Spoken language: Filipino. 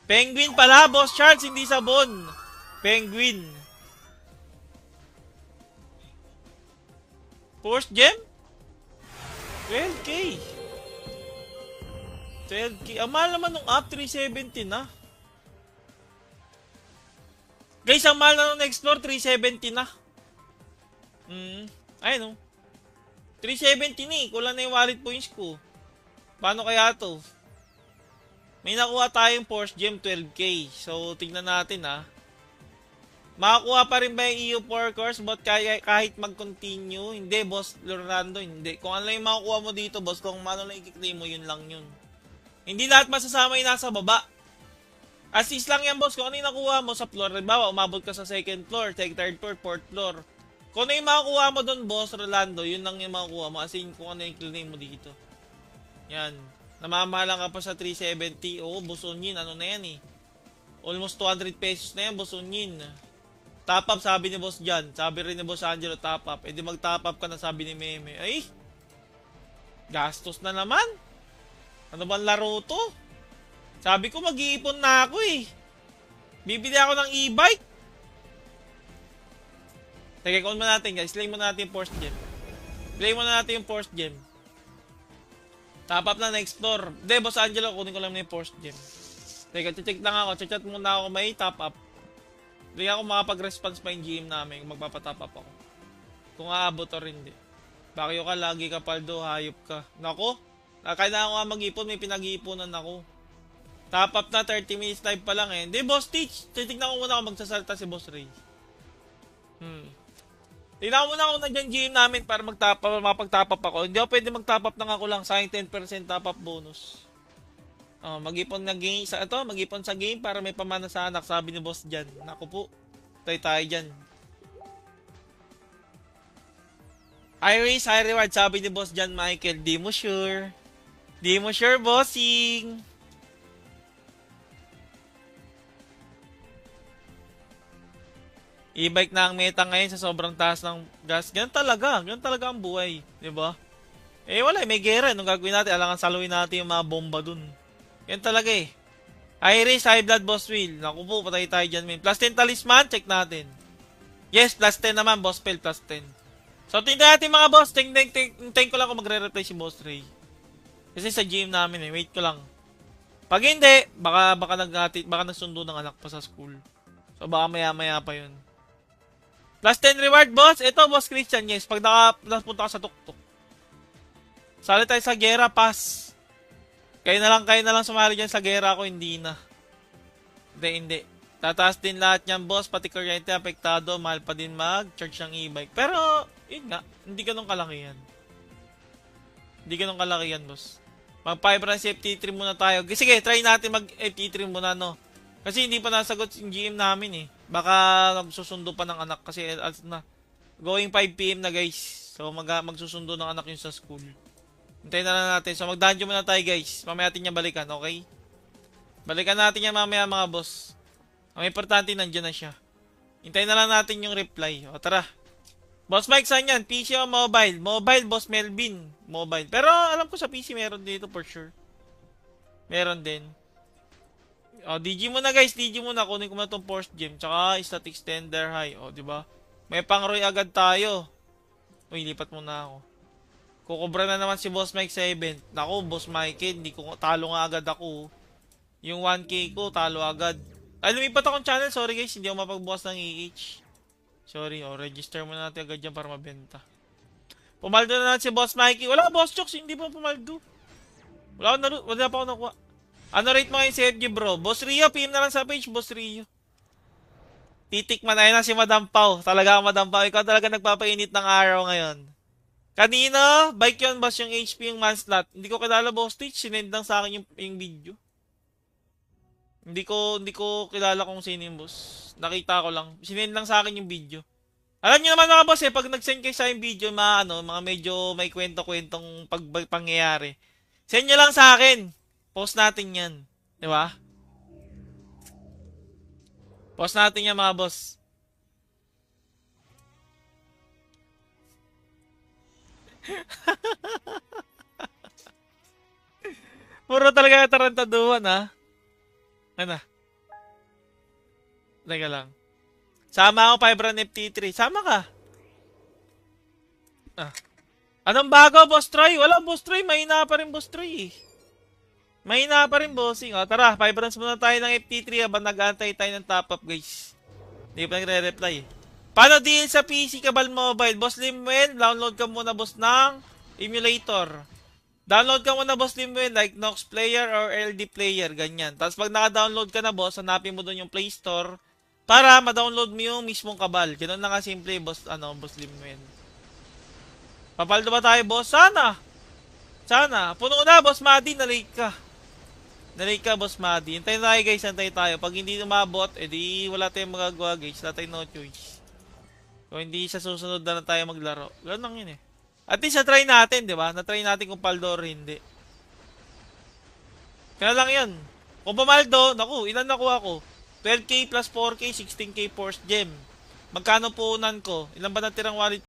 Penguin pala, Boss Charles, hindi sabon. Penguin. Force gem? 12K. 12K. Ang mahal naman nung up, 370 na. Guys, ang mahal na nung Explore, 370 na. Ayun o. 370 ni. Kulang na yung wallet points ko. Paano kaya to? May nakuha tayong Force Gem 12K. So, tignan natin ha. Makakuha pa rin ba yung EU4 course? But kahit mag-continue? Hindi, Boss Lorando. Hindi. Kung ano lang yung makakuha mo dito, Boss. Kung ano lang i-claim mo, yun lang yun. Hindi lahat masasama yung nasa baba. Assist lang yan, Boss. Kung ano yung nakuha mo sa floor. Halimbawa, umabot ka sa second floor, third floor, fourth floor. Kung ano yung makakuha mo doon, Boss Rolando, yun lang yung makakuha mo. As in, kung ano yung claim mo dito. Yan. Namamahalan ka pa sa 370. Oo, Busunyin. Ano na yan eh. Almost 200 pesos na yan, Busunyin. Top up, sabi ni Boss Jan. Sabi rin ni Boss Angelo, top up. E di mag-top up ka na, sabi ni Meme. Ay! Gastos na naman. Ano bang laro to? Sabi ko, mag-iipon na ako eh. Bibili ako ng e-bike. Teka, count mo natin guys. Play mo natin yung Force Gem. Play mo na natin yung Force Gem. Top up na next door. Hindi, Boss Angelo, kunin ko lang na yung Force Gem. Teka, check lang ako. Chat muna ako may top up. Hindi ako makapag-response pa yung GM namin kung magpapatop up ako. Kung aabot o hindi. Bakyo ka, lagi ka paldo, hayop ka. Nako, kailangan ko nga mag-ipon, may pinag-iipunan ako. Top up na, 30 minutes live pa lang eh. Hindi, Boss Teach. Titignan ko muna kung magsasalta si Boss Ray. Tignan ko muna kung nandiyan GM namin para mapag-top up ako. Hindi ako pwede mag-top up ng ako lang. Sayang 10% top up bonus. Mag-ipon na game sa ito, mag-ipon sa game para may pamana sa anak, sabi ni Boss Jan. Naku po. Tayo dyan. Iris, high reward, sabi ni Boss Jan Michael. Di mo sure. Di mo sure, bossing. E-bike na ang meta ngayon sa sobrang taas ng gas. Ganun talaga ang buhay. Diba? Eh wala, may gera. Anong gagawin natin? Alangan saluin natin yung mga bomba dun. Yan talaga eh. Iris, high blood, Boss Will. Naku po, patay tayo dyan, min. Plus 10 talisman, check natin. Yes, plus 10 naman, Boss Pel, plus 10. So, tingnan natin mga boss. Tingnan ko lang kung magre-reply si Boss Ray. Kasi sa gym namin eh. Wait ko lang. Pag hindi, baka nagsundo ng anak pa sa school. So, baka maya-maya pa yun. Plus 10 reward, boss. Ito, Boss Christian, yes. Pag nakapunta ka sa tuktok. Sali tayo sa gera, pass. Kayo na lang sumali dyan sa gera ko, hindi na. Hindi. Tataas din lahat niyan, boss. Pati kuryente, apektado. Mahal pa din mag-charge ng e-bike. Pero, yun nga. Hindi ganun kalaki yan. Hindi ganun kalaki yan, boss. Mag-5 FT3 muna tayo. Sige, try natin mag-FT3 muna, no. Kasi hindi pa nasagot yung GM namin, eh. Baka magsusundo pa ng anak. Kasi, going 5 PM na, guys. So, magsusundo ng anak yun sa school. Hintayin na lang natin. So, mag-dungeon muna tayo, guys. Mamaya natin niya balikan, okay? Balikan natin yan mamaya, mga boss. Ang importante, nandiyan na siya. Hintayin na lang natin yung reply. O, tara. Boss Mike, saan yan? PC o mobile? Mobile, Boss Melvin. Mobile. Pero, alam ko sa PC meron dito for sure. Meron din. O, DG muna, guys. DG muna. Kunin ko na itong Force Gem. Tsaka, Stat Extender High. O, diba? May pang-Roy agad tayo. Uy, lipat muna ako. Kukubra na naman si Boss Mike sa event. Naku, Boss Mike, hindi ko talo nga agad ako. Yung 1K ko, talo agad. Ay, lumipat akong channel. Sorry guys, hindi ako mapagbukas ng EH. Sorry, register muna natin agad dyan para mabenta. Pumaldo na natin si Boss Mikey. Wala, Boss Chooks, hindi pa pumaldo. Wala pa ako nakuha. Ano rate mo ngayon si FG bro? Boss Rio, PM na lang sa page, Boss Rio. Titikman na si Madam Pau. Talaga Madam Pau. Ikaw talaga nagpapainit ng araw ngayon. Kanina, bike yun, boss, yung HP yung manslot. Hindi ko kilala, Boss Teach. Sinend lang sa akin yung video. Hindi ko kilala kung sino yung boss. Nakita ko lang. Sinend lang sa akin yung video. Alam niyo naman mga boss pag nag-send kayo sa yung video, mga medyo may kwento-kwentong pangyayari. Send nyo lang sa akin. Post natin yan. Di ba? Post natin yan mga boss. Puro talaga tarantaduhan, ha? Ano? Teka lang. Sama ako, Fibron FT3. Sama ka. Ah. Anong bago, Boss Troy? Wala, Boss Troy. Mahina pa rin, Boss Troy. Mahina pa rin, bossing. O, tara, Fibrons muna tayo ng FT3 habang nag-aantay tayo ng top-up, guys. Hindi pa nagre-reply. Paano deal sa PC Kabal Mobile? Boss Limwen, download ka muna, boss, ng emulator. Download ka muna, Boss Limwen, like Nox Player or LD Player, ganyan. Tapos pag naka-download ka na, boss, hanapin mo doon yung Play Store para ma-download mo yung mismong Kabal. Ganun na nga simple, boss, Boss Limwen. Papaldo ba tayo, boss? Sana! Sana. Puno na, Boss Madi. Nalate ka. Nalate ka, Boss Madi. Hintayin tayo, guys. Hintayin tayo. Pag hindi umabot, edi wala tayong magagawa, guys. Wala tayong no choice. Kung hindi sa susunod na tayo maglaro. Ganun lang yun eh. At least na-try natin, di ba? Na-try natin kung paldo or hindi. Kaya lang yun. Kung pumaldo, naku, ilan nakuha ko? 12k plus 4k, 16k force gem. Magkano puunan ko? Ilan ba natirang wallet